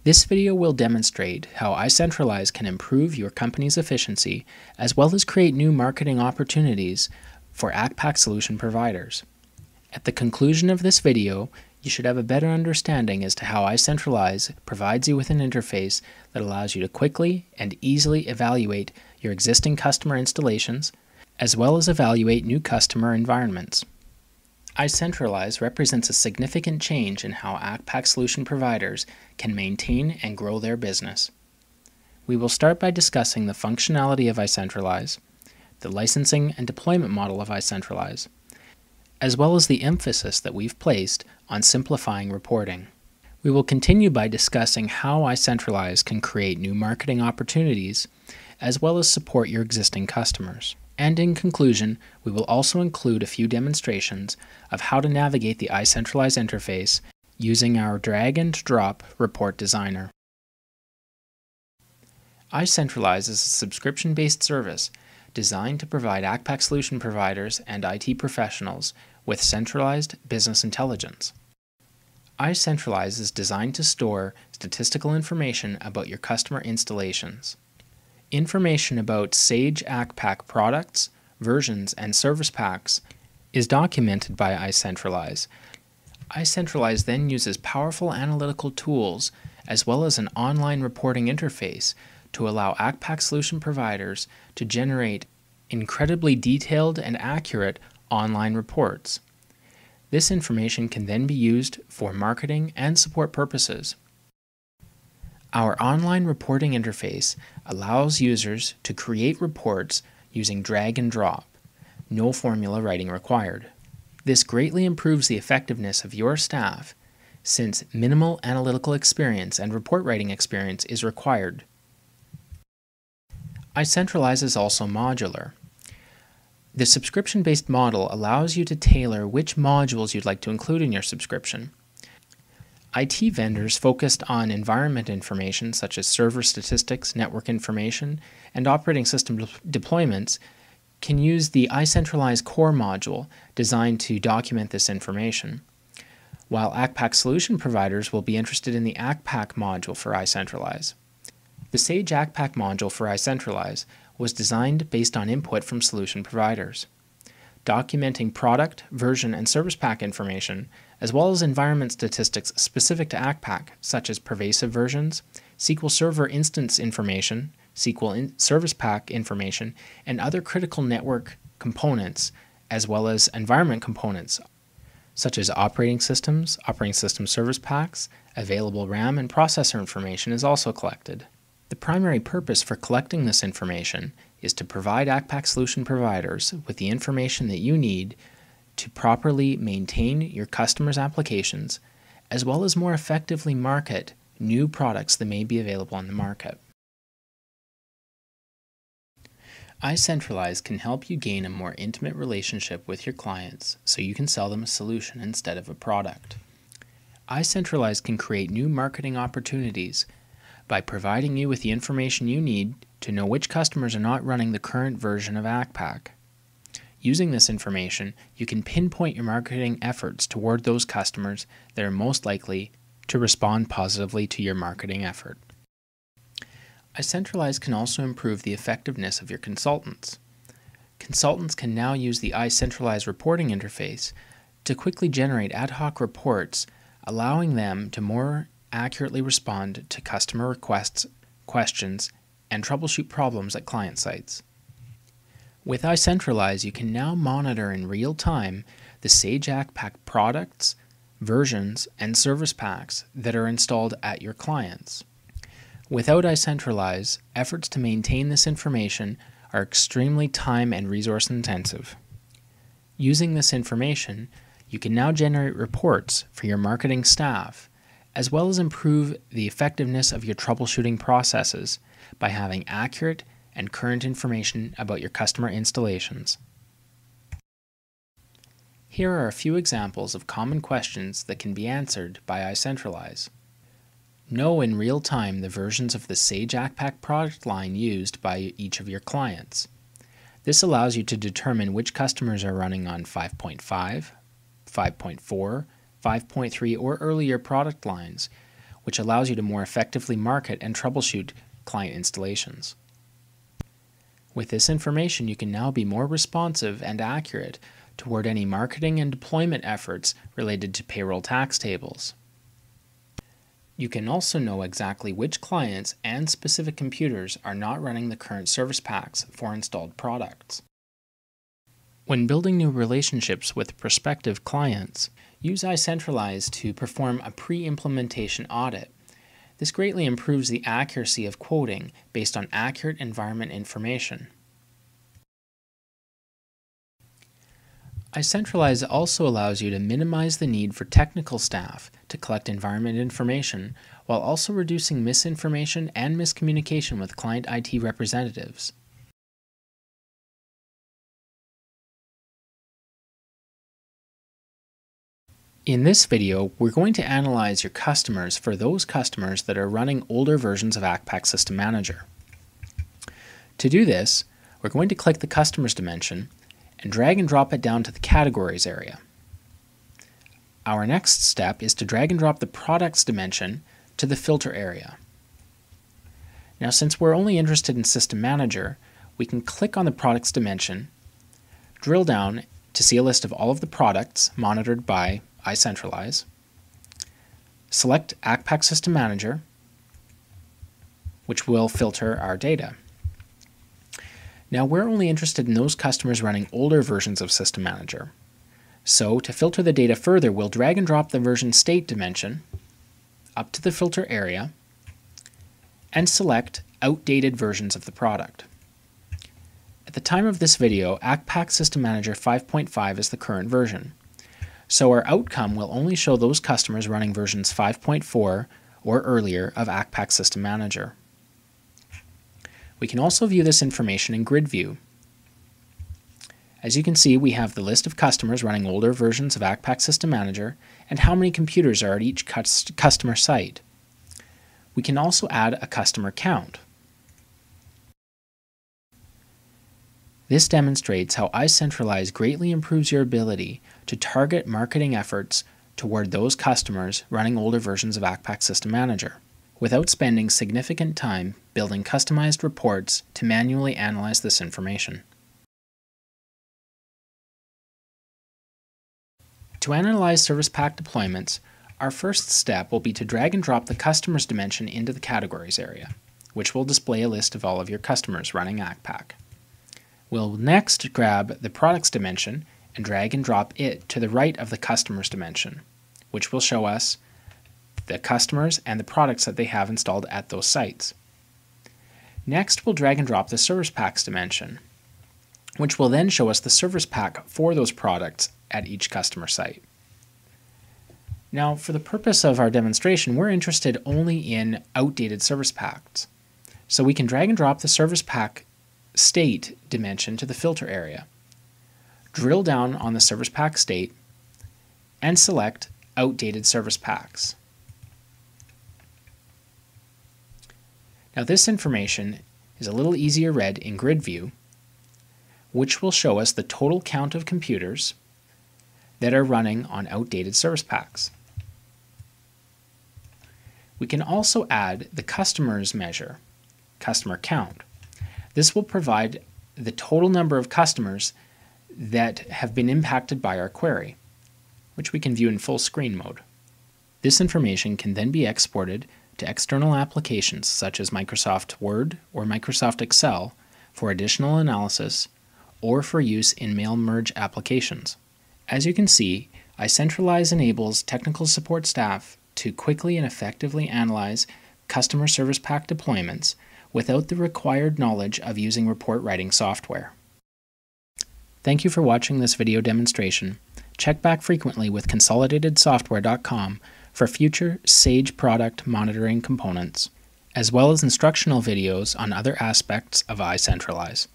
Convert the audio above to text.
This video will demonstrate how iCentralize can improve your company's efficiency as well as create new marketing opportunities for Accpac Solution Providers. At the conclusion of this video, you should have a better understanding as to how iCentralize provides you with an interface that allows you to quickly and easily evaluate your existing customer installations, as well as evaluate new customer environments. iCentralize represents a significant change in how Accpac Solution Providers can maintain and grow their business. We will start by discussing the functionality of iCentralize, the licensing and deployment model of iCentralize, as well as the emphasis that we've placed on simplifying reporting. We will continue by discussing how iCentralize can create new marketing opportunities, as well as support your existing customers. And in conclusion, we will also include a few demonstrations of how to navigate the iCentralize interface using our drag and drop report designer. iCentralize is a subscription-based service designed to provide Accpac Solution Providers and IT professionals with centralized business intelligence. iCentralize is designed to store statistical information about your customer installations. Information about Sage Accpac products, versions, and service packs is documented by iCentralize. iCentralize then uses powerful analytical tools as well as an online reporting interface to allow Accpac Solution Providers to generate incredibly detailed and accurate online reports. This information can then be used for marketing and support purposes. Our online reporting interface allows users to create reports using drag and drop, no formula writing required. This greatly improves the effectiveness of your staff since minimal analytical experience and report writing experience is required. iCentralize is also modular. The subscription-based model allows you to tailor which modules you'd like to include in your subscription. IT vendors focused on environment information such as server statistics, network information, and operating system deployments can use the iCentralize core module designed to document this information, while Accpac Solution Providers will be interested in the Accpac module for iCentralize. The Sage Accpac module for iCentralize was designed based on input from solution providers, documenting product, version, and service pack information, as well as environment statistics specific to Accpac, such as pervasive versions, SQL Server instance information, Service Pack information, and other critical network components, as well as environment components, such as operating system service packs, available RAM and processor information is also collected. The primary purpose for collecting this information is to provide Accpac Solution Providers with the information that you need to properly maintain your customers' applications, as well as more effectively market new products that may be available on the market. iCentralize can help you gain a more intimate relationship with your clients so you can sell them a solution instead of a product. iCentralize can create new marketing opportunities by providing you with the information you need to know which customers are not running the current version of Accpac. Using this information, you can pinpoint your marketing efforts toward those customers that are most likely to respond positively to your marketing effort. iCentralize can also improve the effectiveness of your consultants. Consultants can now use the iCentralize reporting interface to quickly generate ad hoc reports, allowing them to more accurately respond to customer requests, questions, and troubleshoot problems at client sites. With iCentralize, you can now monitor in real time the Sage Accpac products, versions, and service packs that are installed at your clients. Without iCentralize, efforts to maintain this information are extremely time and resource intensive. Using this information, you can now generate reports for your marketing staff, as well as improve the effectiveness of your troubleshooting processes by having accurate and current information about your customer installations. Here are a few examples of common questions that can be answered by iCentralize. Know in real time the versions of the Sage Accpac product line used by each of your clients. This allows you to determine which customers are running on 5.5, 5.4, 5.3, or earlier product lines, which allows you to more effectively market and troubleshoot client installations. With this information, you can now be more responsive and accurate toward any marketing and deployment efforts related to payroll tax tables. You can also know exactly which clients and specific computers are not running the current service packs for installed products. When building new relationships with prospective clients, use iCentralize to perform a pre-implementation audit. This greatly improves the accuracy of quoting based on accurate environment information. iCentralize also allows you to minimize the need for technical staff to collect environment information while also reducing misinformation and miscommunication with client IT representatives. In this video, we're going to analyze your customers for those customers that are running older versions of Accpac System Manager. To do this, we're going to click the Customers dimension and drag and drop it down to the Categories area. Our next step is to drag and drop the Products dimension to the Filter area. Now, since we're only interested in System Manager, we can click on the Products dimension, drill down to see a list of all of the products monitored by iCentralize, select Accpac System Manager, which will filter our data. Now, we're only interested in those customers running older versions of System Manager. So, to filter the data further, we'll drag and drop the version state dimension up to the filter area and select outdated versions of the product. At the time of this video, Accpac System Manager 5.5 is the current version. So our outcome will only show those customers running versions 5.4 or earlier of Accpac System Manager. We can also view this information in grid view. As you can see, we have the list of customers running older versions of Accpac System Manager and how many computers are at each customer site. We can also add a customer count. This demonstrates how iCentralize greatly improves your ability to target marketing efforts toward those customers running older versions of Accpac System Manager, without spending significant time building customized reports to manually analyze this information. To analyze service pack deployments, our first step will be to drag and drop the Customers dimension into the Categories area, which will display a list of all of your customers running Accpac. We'll next grab the Products dimension and drag and drop it to the right of the Customers dimension, which will show us the customers and the products that they have installed at those sites. Next, we'll drag and drop the Service Packs dimension, which will then show us the service pack for those products at each customer site. Now, for the purpose of our demonstration, we're interested only in outdated service packs. So we can drag and drop the Service Pack State dimension to the filter area, drill down on the Service Pack State, and select Outdated Service Packs. Now, this information is a little easier read in grid view, which will show us the total count of computers that are running on outdated service packs. We can also add the customers measure, customer count. This will provide the total number of customers that have been impacted by our query, which we can view in full screen mode. This information can then be exported to external applications such as Microsoft Word or Microsoft Excel for additional analysis or for use in mail merge applications. As you can see, iCentralize enables technical support staff to quickly and effectively analyze customer service pack deployments without the required knowledge of using report writing software. Thank you for watching this video demonstration. Check back frequently with consolidatedsoftware.com for future Sage product monitoring components, as well as instructional videos on other aspects of iCentralize.